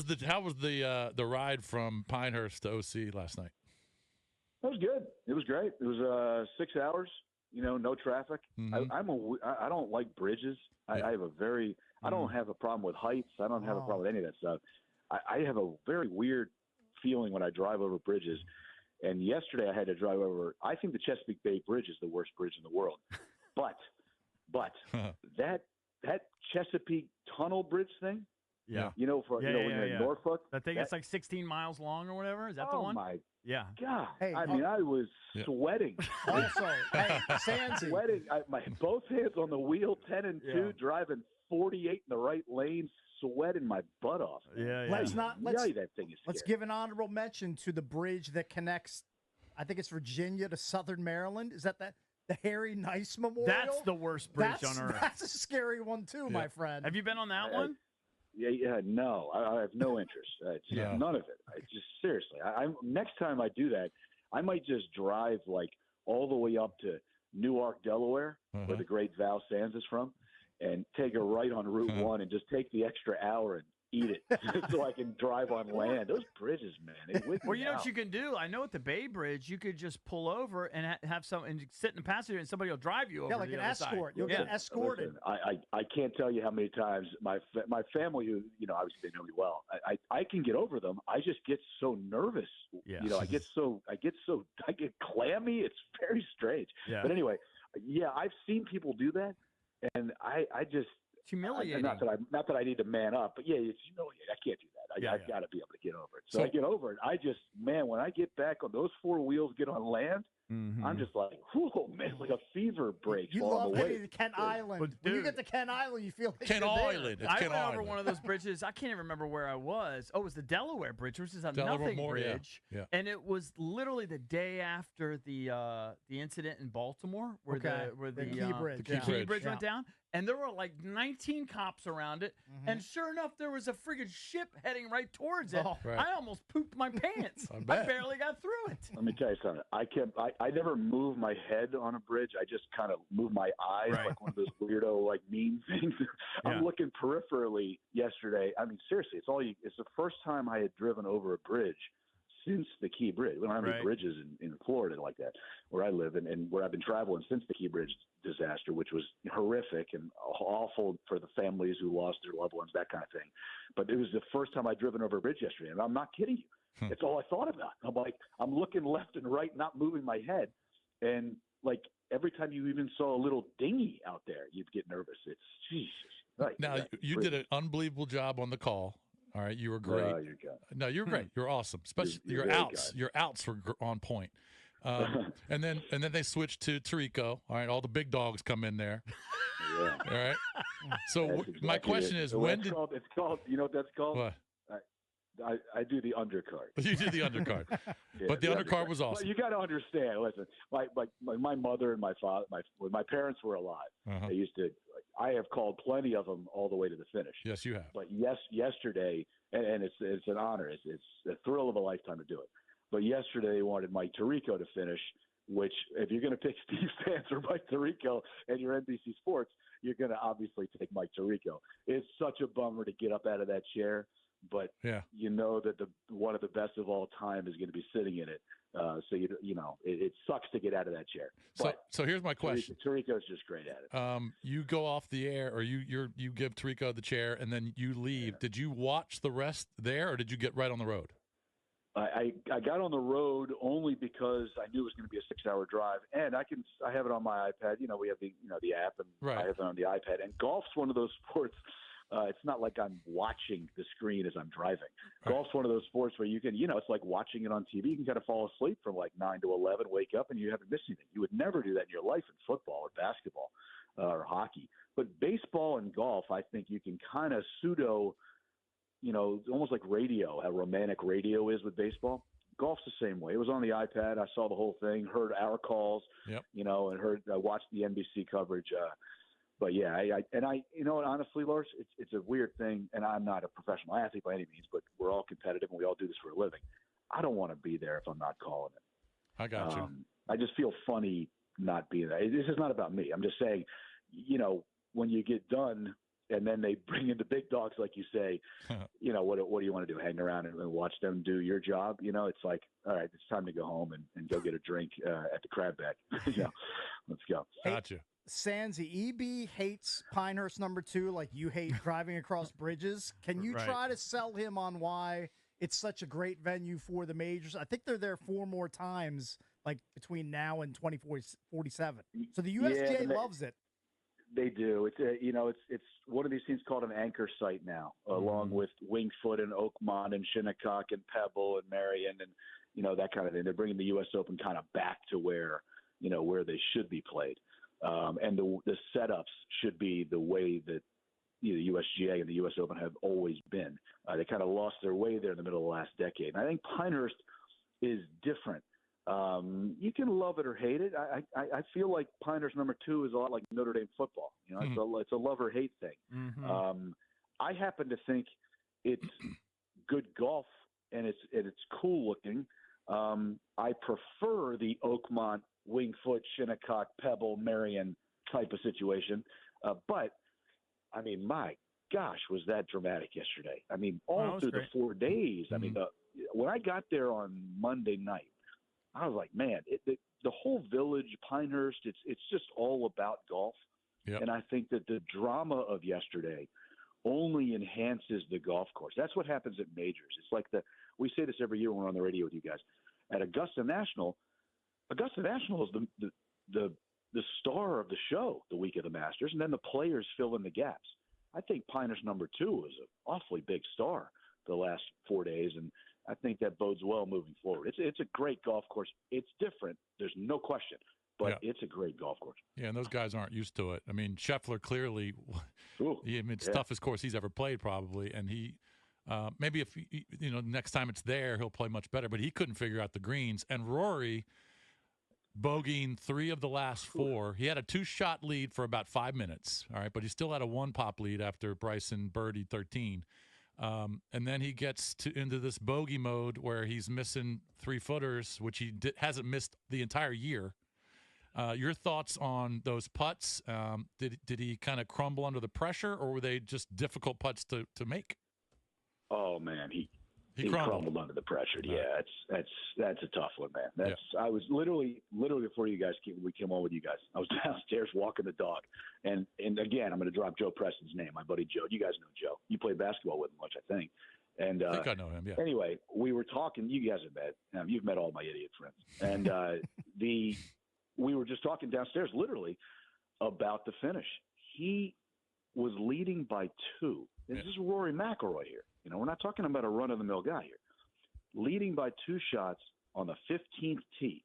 the ride from Pinehurst to OC last night? It was good. It was great. It was 6 hours. No traffic. Mm-hmm. I don't like bridges. I have a very. I don't have a problem with heights. I don't have a problem with any of that stuff. I have a very weird feeling when I drive over bridges. And yesterday I had to drive over. I think the Chesapeake Bay Bridge is the worst bridge in the world. But that Chesapeake Tunnel Bridge thing. Yeah. When you're in Norfolk. That thing it's like 16 miles long or whatever. Is that the one? Oh my. Yeah. God. Hey, I was sweating. Also, hey, Sandsy. Sweating. My both hands on the wheel, 10 and 2, driving 48 in the right lane, sweating my butt off. Let's that thing is let's scary. give an honorable mention to the bridge that connects, I think it's Virginia to Southern Maryland. Is that the Harry Nice Memorial? That's the worst bridge on earth. That's a scary one too, my friend. Have you been on that one? No, I have no interest. None of it. Seriously. Next time I do that, I might just drive like all the way up to Newark, Delaware, where the great Val Sands is from, and take a right on Route 1 and just take the extra hour and eat it so I can drive on land. Those bridges, man. Well, you know what you can do? I know at the Bay Bridge, you could just pull over and have and sit in the passenger, and somebody will drive you over. Yeah, like an escort. You'll get escorted. Listen, I can't tell you how many times my family, who obviously they know me well, I can get over them. I just get so nervous. Yeah. I get clammy. It's very strange. Yeah. But anyway, I've seen people do that, and I just. Humiliating. Not that I need to man up, but it's humiliating. I can't do that. I've got to be able to get over it. So I get over it. When I get back on those four wheels, get on land, I'm just like, whoa, man, it's like a fever break. You love hitting the Kent Island. But, when you get to Kent Island, you feel like Kent Island. I went over one of those bridges. I can't even remember where I was. Oh, it was the Delaware Bridge, which is a nothing bridge. Yeah. And it was literally the day after the incident in Baltimore where the Key Bridge went down. And there were like 19 cops around it. And sure enough, there was a friggin' ship heading right towards it. Right. I almost pooped my pants. I barely got through it. Let me tell you something. I never move my head on a bridge. I just kind of move my eyes like one of those weirdo like meme things. I'm looking peripherally yesterday. I mean, seriously, it's the first time I had driven over a bridge since the Key Bridge. We don't have any bridges in Florida like that where I live and where I've been traveling since the Key Bridge disaster, which was horrific and awful for the families who lost their loved ones, that kind of thing. But it was the first time I'd driven over a bridge yesterday, and I'm not kidding you. It's all I thought about. I'm like, I'm looking left and right, not moving my head. And like every time you even saw a little dinghy out there, you'd get nervous. It's Jesus. Right. Now, you did an unbelievable job on the call. All right, you were great. No, you were great. You were awesome. Especially your outs. Your outs were on point. And then they switched to Tirico. All right, all the big dogs come in there. Yeah. All right. So my question is, when did it's called? You know what that's called? What? I do the undercard. You did the undercard, but the undercard was awesome. Well, you got to understand. Listen, my mother and my father, when my parents were alive, they used to. I have called plenty of them all the way to the finish. Yes, you have. But yesterday, and it's an honor. It's a thrill of a lifetime to do it. But yesterday, they wanted Mike Tirico to finish. Which, if you're going to pick Steve Stance or Mike Tirico and you're NBC Sports, you're going to obviously take Mike Tirico. It's such a bummer to get up out of that chair. But you know that one of the best of all time is going to be sitting in it. So it sucks to get out of that chair. So here's my question. Tirico's just great at it. You go off the air, or you give Tirico the chair, and then you leave. Yeah. Did you watch the rest there, or did you get right on the road? I got on the road only because I knew it was going to be a 6-hour drive, and I have it on my iPad. We have the app, and I have it on the iPad. And golf's one of those sports. It's not like I'm watching the screen as I'm driving. Right. Golf's one of those sports where you can, it's like watching it on TV. You can kind of fall asleep from like 9 to 11, wake up, and you haven't missed anything. You would never do that in your life in football or basketball or hockey. But baseball and golf, I think you can kind of pseudo, almost like radio, how romantic radio is with baseball. Golf's the same way. It was on the iPad. I saw the whole thing, heard our calls, and watched the NBC coverage. But honestly, Lars, it's a weird thing, and I'm not a professional athlete by any means, but we're all competitive and we all do this for a living. I don't want to be there if I'm not calling it. I got you. I just feel funny not being there. This is not about me. I'm just saying, when you get done and then they bring in the big dogs, like you say. You know, what do you want to do? Hang around and watch them do your job? You know, it's like, all right, it's time to go home and go get a drink at the Crab Bag. You know, let's go. Gotcha. Sansi, EB hates Pinehurst #2 like you hate driving across bridges. Can you try to sell him on why it's such a great venue for the majors? I think they're there 4 more times, like between now and 2047. So the USGA loves it. They do. It's one of these things called an anchor site now, along with Winged Foot and Oakmont and Shinnecock and Pebble and Marion and, you know, that kind of thing. They're bringing the U.S. Open kind of back to where they should be played. And the setups should be the way that the USGA and the U.S. Open have always been. They kind of lost their way there in the middle of the last decade. And I think Pinehurst is different. You can love it or hate it. I feel like Pinehurst #2 is a lot like Notre Dame football. You know, it's a love or hate thing. Mm-hmm. I happen to think it's good golf and it's cool looking. I prefer the Oakmont, Winged Foot, Shinnecock, Pebble, Marion type of situation. But I mean, my gosh, was that dramatic yesterday? I mean, all through the 4 days. Mm-hmm. I mean, when I got there on Monday night, I was like, man, the whole village, Pinehurst, it's just all about golf. Yep. And I think that the drama of yesterday only enhances the golf course. That's what happens at majors. It's like we say this every year when we're on the radio with you guys. At Augusta National is the star of the show the week of the Masters, and then the players fill in the gaps. I think Pinehurst #2 is an awfully big star the last 4 days, and I think that bodes well moving forward. It's a great golf course. It's different. There's no question, but it's a great golf course. Yeah, and those guys aren't used to it. I mean, Scheffler clearly, it's the toughest course he's ever played probably, and he maybe if next time it's there he'll play much better. But he couldn't figure out the greens, and Rory bogeying 3 of the last 4. He had a 2-shot lead for about 5 minutes. All right, but he still had a 1-pop lead after Bryson birdied 13. And then he gets into this bogey mode where he's missing 3-footers, which he hasn't missed the entire year. Your thoughts on those putts? Did he kind of crumble under the pressure, or were they just difficult putts to make? Oh man, he crumbled under the pressure. Yeah, that's a tough one, man. I was literally before we came on with you guys, I was downstairs walking the dog, and again, I'm going to drop Joe Preston's name, my buddy Joe. You guys know Joe. You played basketball with him much, I think. And I think I know him. Yeah. Anyway, we were talking. You guys have met. You've met all my idiot friends, and we were just talking downstairs, literally, about the finish. He was leading by 2. This is Rory McIlroy here. You know, we're not talking about a run-of-the-mill guy here. Leading by 2 shots on the 15th tee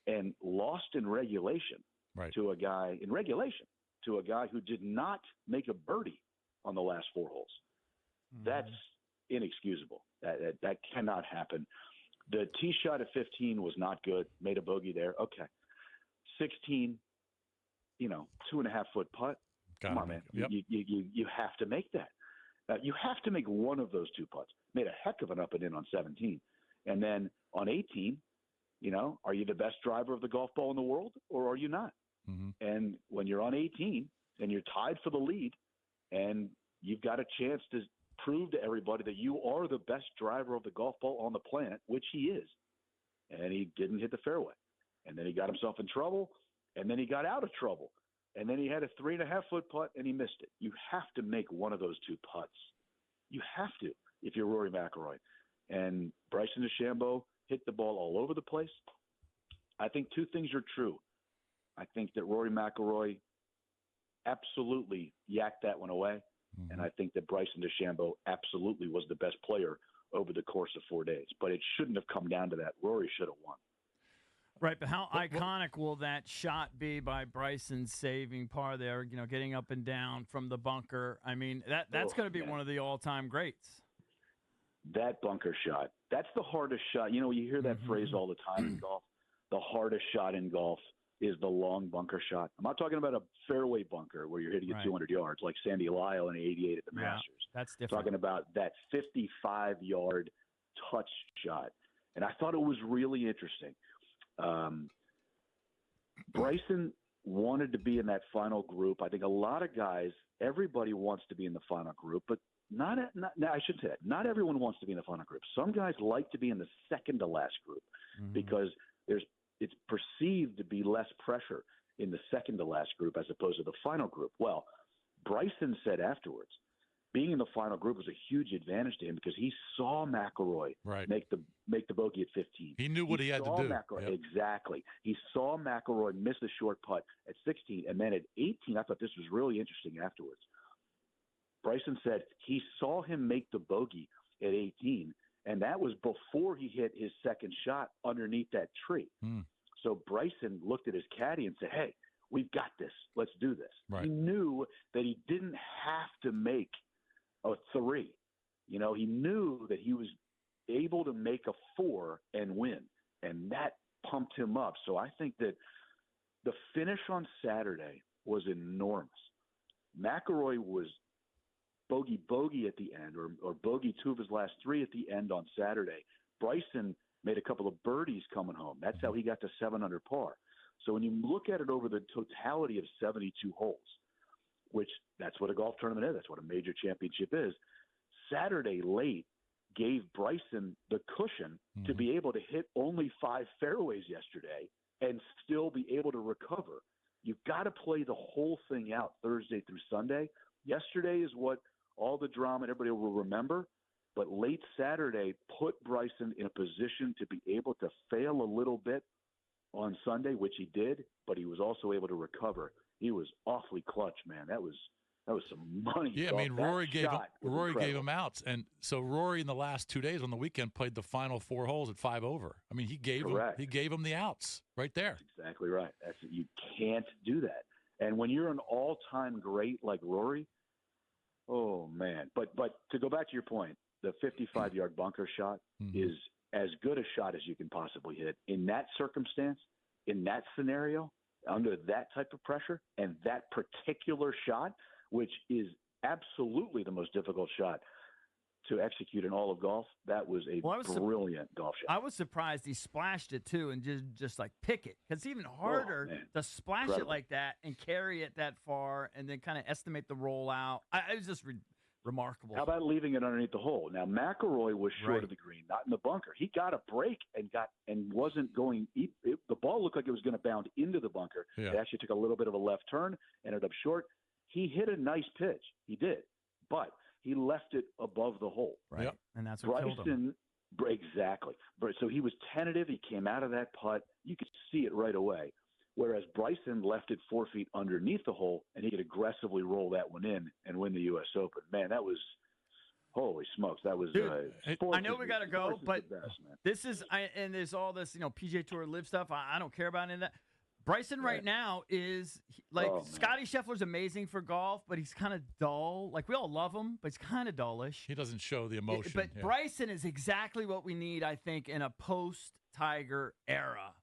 and lost in regulation to a guy who did not make a birdie on the last 4 holes. Mm-hmm. That's inexcusable. That cannot happen. The tee shot at 15 was not good. Made a bogey there. Okay. 16, 2.5-foot putt. Come on, man. Yep. You have to make that. You have to make one of those 2 putts. Made a heck of an up and in on 17. And then on 18, are you the best driver of the golf ball in the world, or are you not? Mm-hmm. And when you're on 18 and you're tied for the lead and you've got a chance to prove to everybody that you are the best driver of the golf ball on the planet, which he is, and he didn't hit the fairway. And then he got himself in trouble, and then he got out of trouble. And then he had a 3.5-foot putt, and he missed it. You have to make one of those 2 putts. You have to if you're Rory McIlroy. And Bryson DeChambeau hit the ball all over the place. I think 2 things are true. I think that Rory McIlroy absolutely yacked that one away, and I think that Bryson DeChambeau absolutely was the best player over the course of 4 days. But it shouldn't have come down to that. Rory should have won. Right, but how iconic will that shot be by Bryson saving par there, getting up and down from the bunker? I mean, that's going to be one of the all-time greats. That bunker shot, that's the hardest shot. You hear that phrase all the time in golf. The hardest shot in golf is the long bunker shot. I'm not talking about a fairway bunker where you're hitting it 200 yards like Sandy Lyle in 88 at the Masters. That's different. I'm talking about that 55-yard touch shot. And I thought it was really interesting. Bryson wanted to be in that final group. I think a lot of guys, everybody wants to be in the final group, but I should say that. Not everyone wants to be in the final group. Some guys like to be in the second to last group because it's perceived to be less pressure in the second to last group as opposed to the final group. Well, Bryson said afterwards, being in the final group was a huge advantage to him because he saw McIlroy make the bogey at 15. He knew what he had to do. Yep. Exactly. He saw McIlroy miss a short putt at 16, and then at 18, I thought this was really interesting afterwards. Bryson said he saw him make the bogey at 18, and that was before he hit his second shot underneath that tree. So Bryson looked at his caddy and said, hey, we've got this. Let's do this. Right. He knew that he didn't have to make a 3. You know, he knew that he was able to make a 4 and win, and that pumped him up. So I think that the finish on Saturday was enormous. McIlroy was bogey at the end, or bogey 2 of his last 3 at the end on Saturday. Bryson made a couple of birdies coming home. That's how he got to 7 under par. So when you look at it over the totality of 72 holes, which that's what a golf tournament is, that's what a major championship is, Saturday late gave Bryson the cushion to be able to hit only 5 fairways yesterday and still be able to recover. You've got to play the whole thing out Thursday through Sunday. Yesterday is what all the drama everybody will remember, but late Saturday put Bryson in a position to be able to fail a little bit on Sunday, which he did, but he was also able to recover. He was awfully clutch, man. That was some money. Yeah, I mean, Rory gave him outs, and so Rory in the last 2 days on the weekend played the final 4 holes at 5 over. I mean, he gave him the outs right there. That's exactly right. You can't do that. And when you're an all-time great like Rory, oh man. But to go back to your point, the 55-yard bunker shot is as good a shot as you can possibly hit in that circumstance, in that scenario, under that type of pressure, and that particular shot, which is absolutely the most difficult shot to execute in all of golf. That was a brilliant golf shot. I was surprised he splashed it too and just like pick it, because it's even harder to splash it like that and carry it that far and then kind of estimate the rollout. It was just remarkable. How about leaving it underneath the hole? Now McIlroy was short of the green, not in the bunker. He got a break and wasn't going. The ball looked like it was going to bound into the bunker. Yeah. It actually took a little bit of a left turn, ended up short. He hit a nice pitch. He did, but he left it above the hole. Right, and that's what killed him. Exactly. So he was tentative. He came out of that putt. You could see it right away. Whereas Bryson left it 4 feet underneath the hole, and he could aggressively roll that one in and win the U.S. Open. Man, that was holy smokes. That was. Dude, I know we got to go, but this is and there's all this PGA Tour Live stuff. I don't care about any of that. Bryson right now is like Scotty Scheffler's amazing for golf, but he's kind of dull. Like we all love him, but he's kind of dullish. He doesn't show the emotion. But Bryson is exactly what we need, I think, in a post-Tiger era.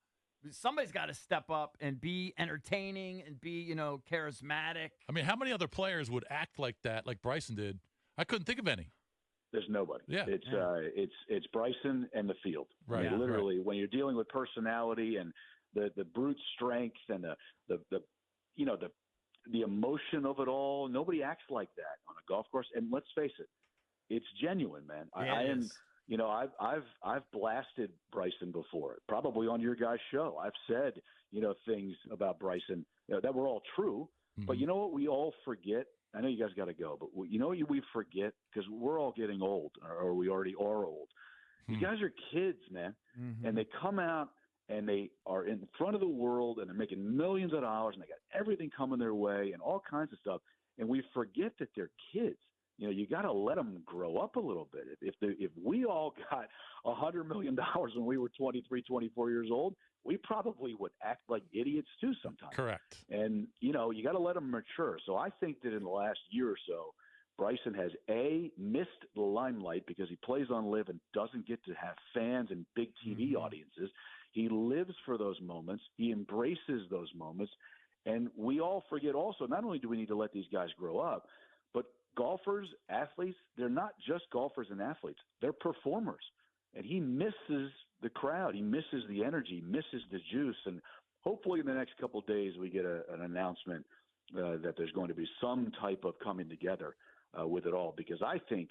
Somebody's got to step up and be entertaining and be, charismatic. I mean, how many other players would act like that, like Bryson did? I couldn't think of any. There's nobody. Yeah. It's Bryson and the field. Right. I mean, literally, when you're dealing with personality and the brute strength and the emotion of it all, nobody acts like that on a golf course. And let's face it, it's genuine, man. I've blasted Bryson before, probably on your guys' show. I've said, things about Bryson that were all true. Mm-hmm. But you know what we all forget? I know you guys got to go, but we forget, because we're all getting old, or we already are old. These guys are kids, man. Mm-hmm. And they come out and they are in front of the world and they're making millions of dollars and they got everything coming their way and all kinds of stuff. And we forget that they're kids. You got to let them grow up a little bit. If we all got $100 million when we were 23, 24 years old, we probably would act like idiots too sometimes. Correct. And, you got to let them mature. So I think that in the last year or so, Bryson has, missed the limelight because he plays on Live and doesn't get to have fans and big TV audiences. He lives for those moments. He embraces those moments. And we all forget also, not only do we need to let these guys grow up, but golfers, athletes, they're not just golfers and athletes. They're performers. And he misses the crowd. He misses the energy, misses the juice. And hopefully in the next couple of days we get an announcement that there's going to be some type of coming together with it all. Because I think,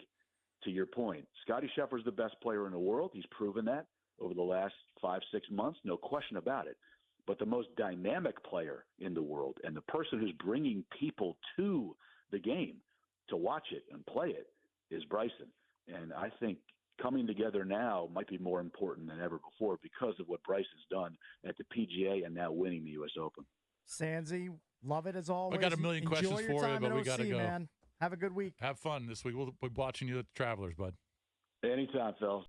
to your point, Scottie Scheffler's the best player in the world. He's proven that over the last 5-6 months, no question about it. But the most dynamic player in the world and the person who's bringing people to the game to watch it and play it is Bryson. And I think coming together now might be more important than ever before because of what Bryson's done at the PGA and now winning the US Open. Sanzi, love it as always. I got a million questions for you, but we got to go. Man. Have a good week. Have fun this week. We'll be watching you at the Travelers, bud. Anytime, Phil.